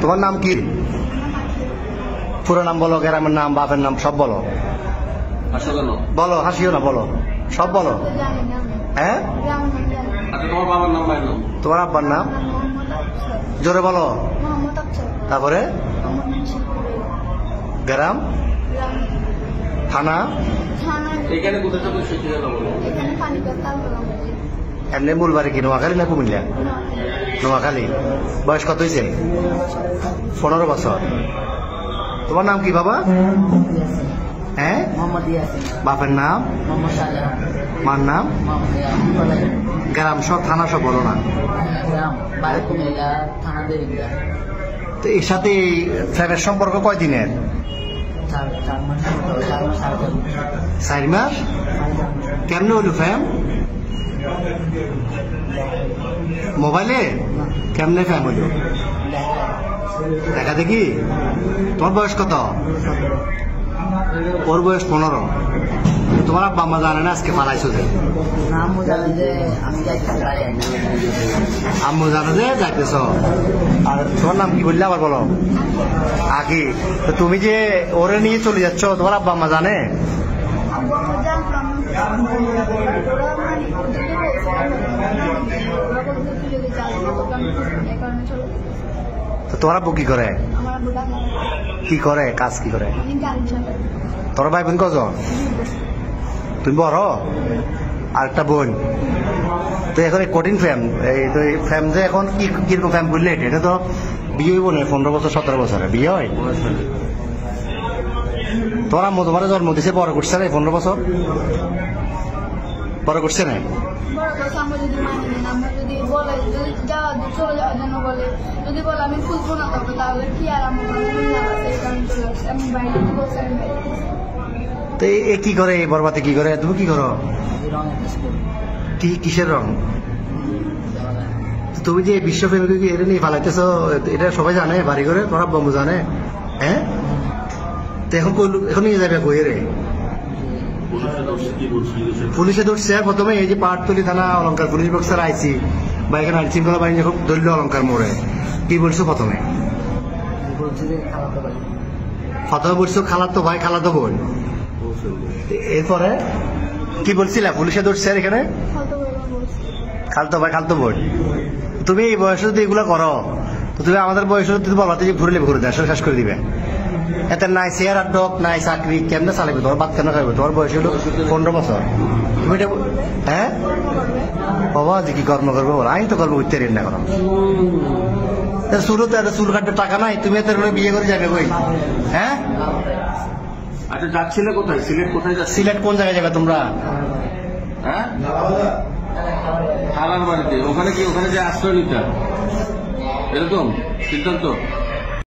তোমার নাম কি? পুরো নাম বলো, গ্রামের নাম, বাপের নাম সব বলো। বলো, হাসিও না, বলো, সব বলো। হ্যাঁ, তোমার বাবার নাম, মায়ের নাম? তোমার আব্বার নাম জোরে বলো। তারপরে গ্রাম, থানা, এখানে কোথায় যাবে সেই ঠিকানা বলো। এমনি মূল বাড়ি কি নোয়াখালী না কুমিল্লা? নোয়াখালী। বয়স কত হয়েছে? 15 বছর। তোমার নাম কি বাবা? হ্যাঁ, বাপের নাম, মার নাম, গ্রাম সব, থানা সব বলো না। তো এর সাথে ফ্যানের সম্পর্ক কয়দিনের? 4 মাস। কেমনে হলো ফ্যাম? মোবাইলে? কেমনে ফ্যাম হলো? দেখা দেখি। তোমার বয়স কত? ওর বয়স 15। তোমার আব্বা আম্মা জানে না আজকে পালাইছো যে? আম্মু জানো যে যাইতেছ। আর তোমার নাম কি বললে আবার বলো? আগে। তো তুমি যে ওরে নিয়ে চলে যাচ্ছ, তোমার আব্বা আম্মা জানে? তো তোমার আব্বু কি করে? কি করে কাজ, কি করে? তোর ভাই বোন কজন? তুমি বড়, আর একটা বোন। তো এখন এই কঠিন ফ্যাম, এই তো ফ্যাম যে এখন কিরকম ফ্যাম বললে, এটা তো বিয়ে হইব না 15 বছর 17 বছরে বিয়ে হয়। তোমার আম্মু তোমার জন্ম দিছে, বড় করছে না 15 বছর? বড় করছে না? তো এ কি করে, বরবাতে কি করে? তুমি কি করো? কিসের রং? তুমি যে বিশ্বপ্রেমিক এটা নিয়ে ফালাইতেছ, এটা সবাই জানে বাড়ি করে? তোমার আব্বা আম্মু জানে? হ্যাঁ, তো এখন নিয়ে যাবে কই রে? পুলিশে ধরছে প্রথমে, এই যে পাহাড়তলি থানা অলঙ্কার পুলিশ বক্সার আইসি বা এখানে আইনশৃঙ্খলা বাহিনী যখন ধরল অলঙ্কার মোড়ে, কি বলছো প্রথমে? বলছো খালাতো ভাই, খালাতো বোন। এরপরে কি বলছিলা? পুলিশে ধরছে এখানে খালতো ভাই, খালতো বোন। তুমি এই বয়সে যদি এগুলো করো, তো তুমি আমাদের বয়সে যদি বলতে যে ঘুরে ঘুরে দেয় শেষ করে দিবে। এতে নাই চেয়ার আর ডক, নাই চাকরি, কেমনে চালাবে? তোমার বাদ কেন খাইবে? তোমার বয়স হলো 15 বছর। তুমি এটা হ্যাঁ বাবা যে কি কর্ম করবো? আমি তো কর্ম করতে রেন না করো। শুরুতে এত চুল কাটতে টাকা নাই, তুমি এত বিয়ে করে যাবে কই? হ্যাঁ, আচ্ছা যাচ্ছিলে কোথায়? সিলেট কোথায় যাচ্ছে? সিলেট কোন জায়গায় যাবে তোমরা? হ্যাঁ, খালার বাড়িতে। ওখানে কি, ওখানে যে আশ্রয় নিতে এরকম সিদ্ধান্ত?